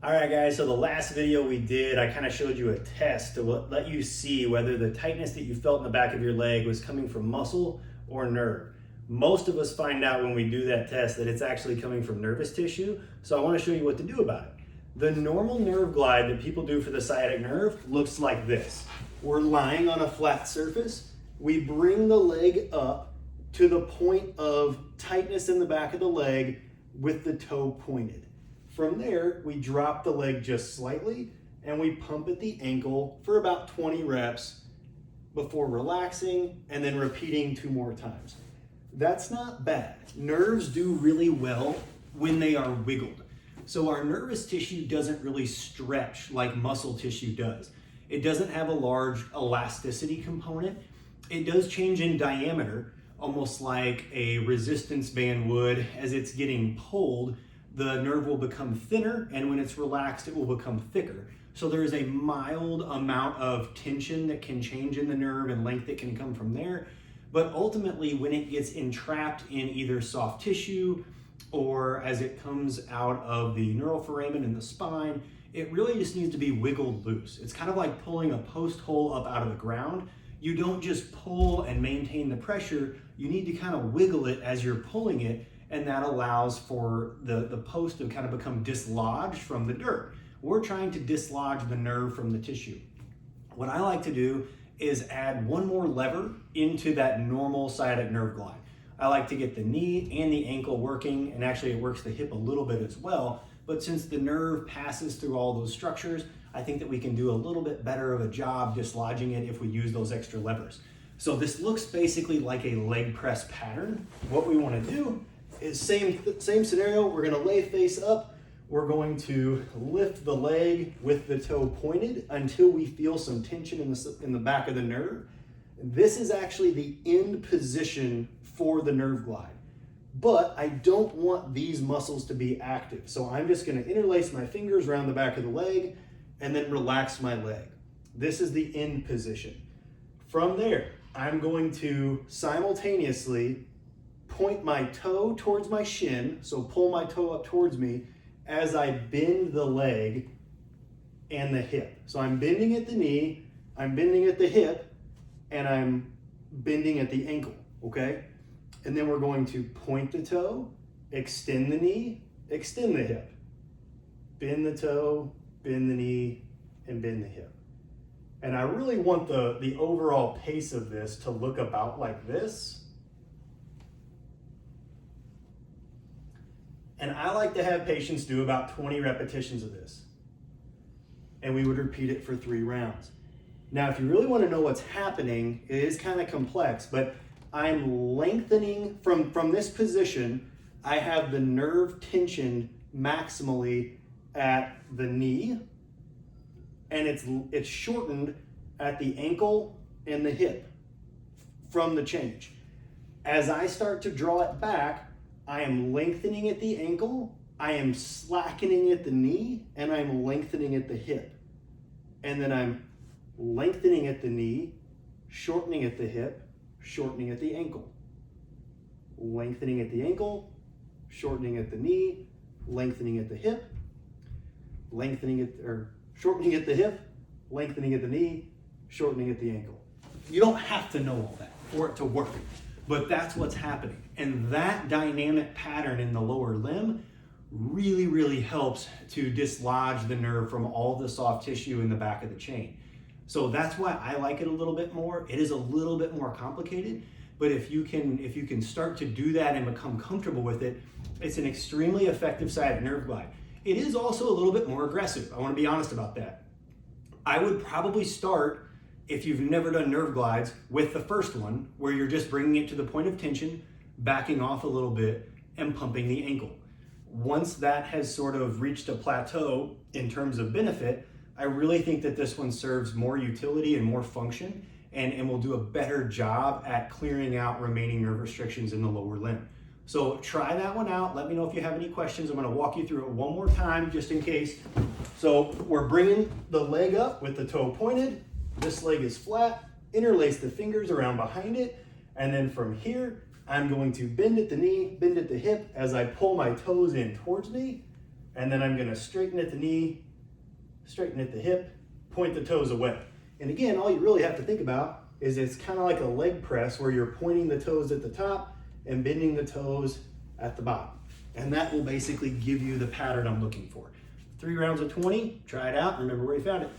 All right, guys, so the last video we did, I kind of showed you a test to let you see whether the tightness that you felt in the back of your leg was coming from muscle or nerve. Most of us find out when we do that test that it's actually coming from nervous tissue, so I want to show you what to do about it. The normal nerve glide that people do for the sciatic nerve looks like this. We're lying on a flat surface. We bring the leg up to the point of tightness in the back of the leg with the toe pointed. From there, we drop the leg just slightly and we pump at the ankle for about 20 reps before relaxing and then repeating 2 more times. That's not bad. Nerves do really well when they are wiggled. So our nervous tissue doesn't really stretch like muscle tissue does. It doesn't have a large elasticity component. It does change in diameter, almost like a resistance band would. As it's getting pulled, the nerve will become thinner, and when it's relaxed, it will become thicker. So there is a mild amount of tension that can change in the nerve and length that can come from there. But ultimately, when it gets entrapped in either soft tissue or as it comes out of the neural foramen in the spine, it really just needs to be wiggled loose. It's kind of like pulling a post hole up out of the ground. You don't just pull and maintain the pressure, you need to kind of wiggle it as you're pulling it, and that allows for the post to kind of become dislodged from the dirt. We're trying to dislodge the nerve from the tissue. What I like to do is add one more lever into that normal sciatic nerve glide. I like to get the knee and the ankle working, and actually it works the hip a little bit as well, but since the nerve passes through all those structures, I think that we can do a little bit better of a job dislodging it if we use those extra levers. So this looks basically like a leg press pattern. What we want to do is same scenario. We're going to lay face up. We're going to lift the leg with the toe pointed until we feel some tension in the back of the nerve. This is actually the end position for the nerve glide, but I don't want these muscles to be active. So I'm just going to interlace my fingers around the back of the leg and then relax my leg. This is the end position. From there, I'm going to simultaneously point my toe towards my shin, so pull my toe up towards me as I bend the leg and the hip. So I'm bending at the knee, I'm bending at the hip, and I'm bending at the ankle, okay? And then we're going to point the toe, extend the knee, extend the hip, bend the toe, bend the knee, and bend the hip. And I really want the overall pace of this to look about like this. And I like to have patients do about 20 repetitions of this. And we would repeat it for 3 rounds. Now, if you really want to know what's happening, it is kind of complex, but I'm lengthening from this position. I have the nerve tension maximally at the knee, and it's shortened at the ankle and the hip from the change. As I start to draw it back, I am lengthening at the ankle, I am slackening at the knee, and I'm lengthening at the hip. And then I'm lengthening at the knee, shortening at the hip, shortening at the ankle. Lengthening at the ankle, shortening at the knee, lengthening at the hip, shortening at the hip, lengthening at the knee, shortening at the ankle. You don't have to know all that for it to work, but that's what's happening. And that dynamic pattern in the lower limb really, really helps to dislodge the nerve from all the soft tissue in the back of the chain. So that's why I like it a little bit more. It is a little bit more complicated, but if you can start to do that and become comfortable with it, it's an extremely effective sciatic nerve glide. It is also a little bit more aggressive. I want to be honest about that. I would probably start, if you've never done nerve glides, with the first one, where you're just bringing it to the point of tension, backing off a little bit, and pumping the ankle. Once that has sort of reached a plateau in terms of benefit, I really think that this one serves more utility and more function, and will do a better job at clearing out remaining nerve restrictions in the lower limb. So try that one out. Let me know if you have any questions. I'm going to walk you through it one more time just in case. So we're bringing the leg up with the toe pointed. This leg is flat. Interlace the fingers around behind it. And then from here, I'm going to bend at the knee, bend at the hip as I pull my toes in towards me, and then I'm gonna straighten at the knee, straighten at the hip, point the toes away. And again, all you really have to think about is it's kind of like a leg press where you're pointing the toes at the top and bending the toes at the bottom. And that will basically give you the pattern I'm looking for. 3 rounds of 20, try it out, remember where you found it.